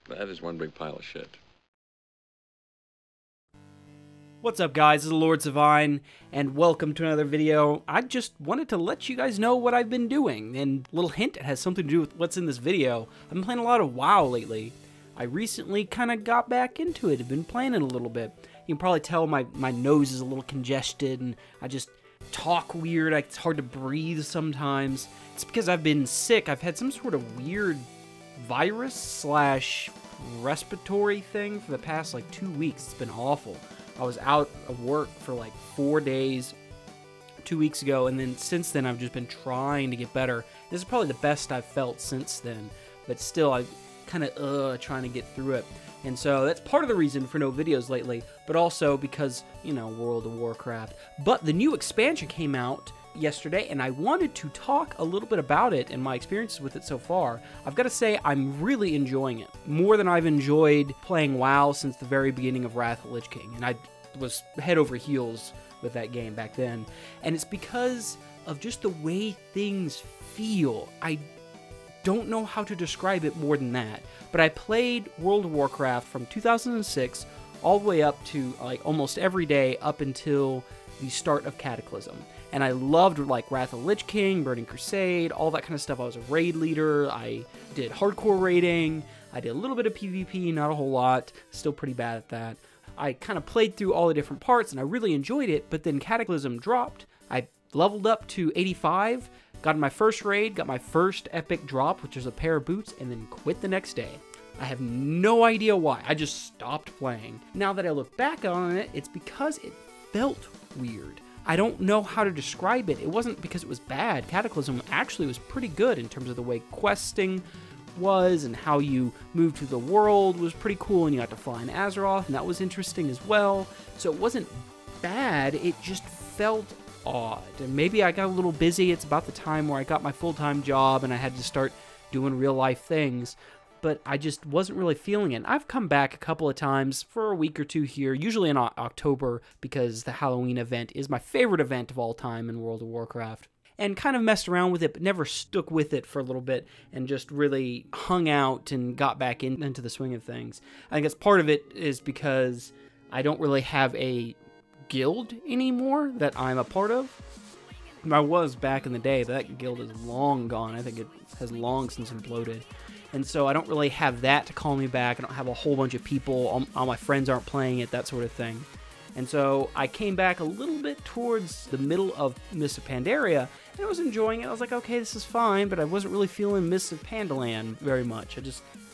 That is one big pile of shit. What's up, guys? This is LordSevein, and welcome to another video. I just wanted to let you guys know what I've been doing, and a little hint, it has something to do with what's in this video. I've been playing a lot of WoW lately. I recently kind of got back into it. I've been playing it a little bit. You can probably tell my nose is a little congested, and I just talk weird. It's hard to breathe sometimes. It's because I've been sick. I've had some sort of weird virus / respiratory thing for the past, 2 weeks. It's been awful. I was out of work for 4 days 2 weeks ago, and then since then I've just been trying to get better. This is probably the best I've felt since then, but still I'm kind of trying to get through it. And so that's part of the reason for no videos lately, but also because, World of Warcraft. But the new expansion came out yesterday, and I wanted to talk a little bit about it and my experiences with it so far. I've got to say, I'm really enjoying it. More than I've enjoyed playing WoW since the very beginning of Wrath of the Lich King. And I was head over heels with that game back then. And it's because of just the way things feel. I don't know how to describe it more than that. But I played World of Warcraft from 2006 all the way up to almost every day up until the start of Cataclysm. And I loved Wrath of the Lich King, Burning Crusade, all that kind of stuff. I was a raid leader, I did hardcore raiding, I did a little bit of PvP, not a whole lot, still pretty bad at that. I kind of played through all the different parts and I really enjoyed it, but then Cataclysm dropped. I leveled up to 85, got in my first raid, got my first epic drop, which was a pair of boots, and then quit the next day. I have no idea why, I just stopped playing. Now that I look back on it, it's because it felt weird. I don't know how to describe it. It wasn't because it was bad. Cataclysm actually was pretty good in terms of the way questing was and how you moved through the world was pretty cool, and you got to fly in Azeroth, and that was interesting as well. So it wasn't bad, it just felt odd. And maybe I got a little busy. It's about the time where I got my full-time job and I had to start doing real-life things. But I just wasn't really feeling it. I've come back a couple of times for a week or two here, usually in October, because the Halloween event is my favorite event of all time in World of Warcraft. And kind of messed around with it, but never stuck with it for a little bit, and just really hung out and got back into the swing of things. I guess part of it is because I don't really have a guild anymore that I'm a part of. I was back in the day, but that guild is long gone. I think it has long since imploded. And so I don't really have that to call me back. I don't have a whole bunch of people. All my friends aren't playing it, that sort of thing. And so I came back a little bit towards the middle of Mists of Pandaria, and I was enjoying it. I was like, okay, this is fine, but I wasn't really feeling Mists of Pandaland very much. I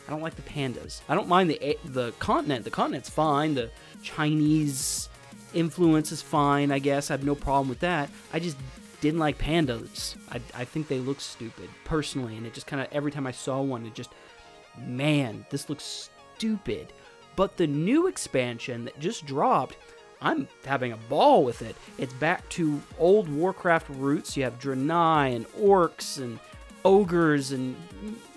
don't like the pandas. I don't mind the continent. The continent's fine. The Chinese influence is fine, I guess. I have no problem with that. I just didn't like pandas. I think they look stupid, personally, and it just kind of, every time I saw one, it just, man, this looks stupid. But the new expansion that just dropped, I'm having a ball with it. It's back to old Warcraft roots. You have draenei and orcs and ogres, and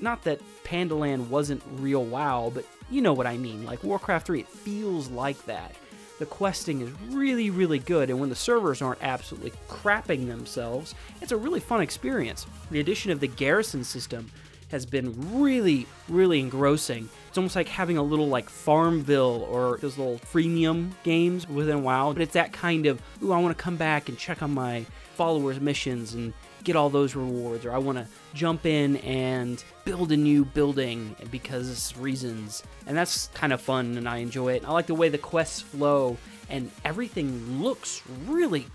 not that Pandaland wasn't real WoW, but you know what I mean. Like Warcraft 3, it feels like that. The questing is really, really good, and when the servers aren't absolutely crapping themselves, it's a really fun experience. The addition of the garrison system has been really, really engrossing. It's almost like having a little Farmville or those little freemium games within WoW, but it's that kind of, ooh, I want to come back and check on my followers' missions and get all those rewards, or I want to jump in and build a new building because reasons. And that's kind of fun, and I enjoy it. I like the way the quests flow, and everything looks really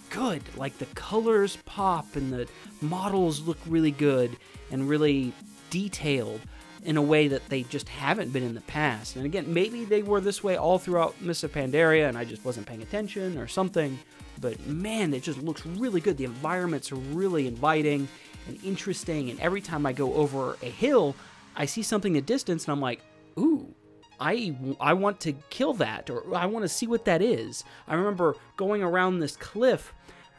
good. Like the colors pop, and the models look really good and really detailed in a way that they just haven't been in the past. And again, maybe they were this way all throughout Mists of Pandaria and I just wasn't paying attention or something, but man, it just looks really good. The environments are really inviting and interesting, and every time I go over a hill, I see something in the distance and I'm like, ooh, I want to kill that, or I want to see what that is. I remember going around this cliff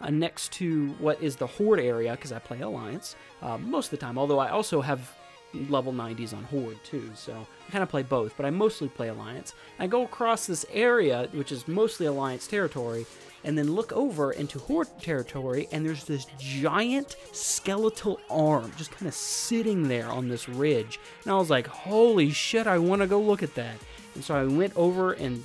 next to what is the Horde area, because I play Alliance most of the time, although I also have level 90s on Horde too, so I kind of play both, but I mostly play Alliance. I go across this area, which is mostly Alliance territory, and then look over into Horde territory, and there's this giant skeletal arm just kind of sitting there on this ridge. And I was like, holy shit, I want to go look at that. And so I went over and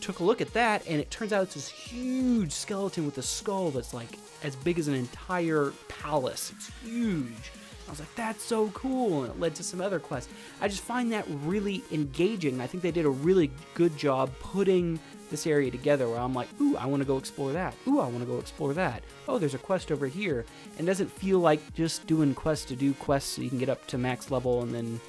took a look at that, and it turns out it's this huge skeleton with a skull that's like as big as an entire palace. It's huge. I was like, that's so cool, and it led to some other quests. I just find that really engaging. I think they did a really good job putting this area together where I'm like, ooh, I want to go explore that. Ooh, I want to go explore that. Oh, there's a quest over here. And it doesn't feel like just doing quests to do quests so you can get up to max level and then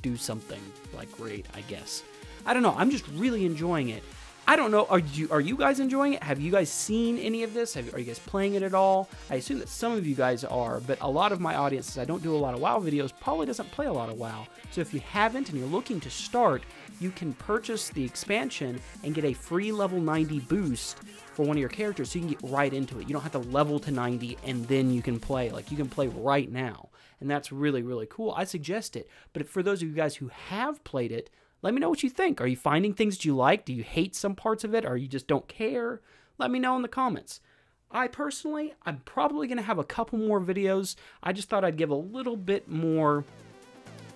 do something like raid, I guess. I don't know. I'm just really enjoying it. I don't know, are you guys enjoying it? Have you guys seen any of this? Are you guys playing it at all? I assume that some of you guys are, but a lot of my audience, since I don't do a lot of WoW videos, probably doesn't play a lot of WoW. So if you haven't and you're looking to start, you can purchase the expansion and get a free level 90 boost for one of your characters so you can get right into it. You don't have to level to 90 and then you can play. Like, you can play right now. And that's really, really cool. I suggest it. But for those of you guys who have played it, let me know what you think. Are you finding things that you like? Do you hate some parts of it? Or you just don't care? Let me know in the comments. I personally, I'm probably going to have a couple more videos. I just thought I'd give a little bit more,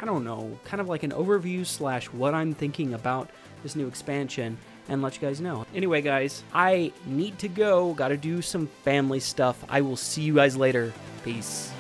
I don't know, kind of like an overview / what I'm thinking about this new expansion and let you guys know. Anyway, guys, I need to go. Got to do some family stuff. I will see you guys later. Peace.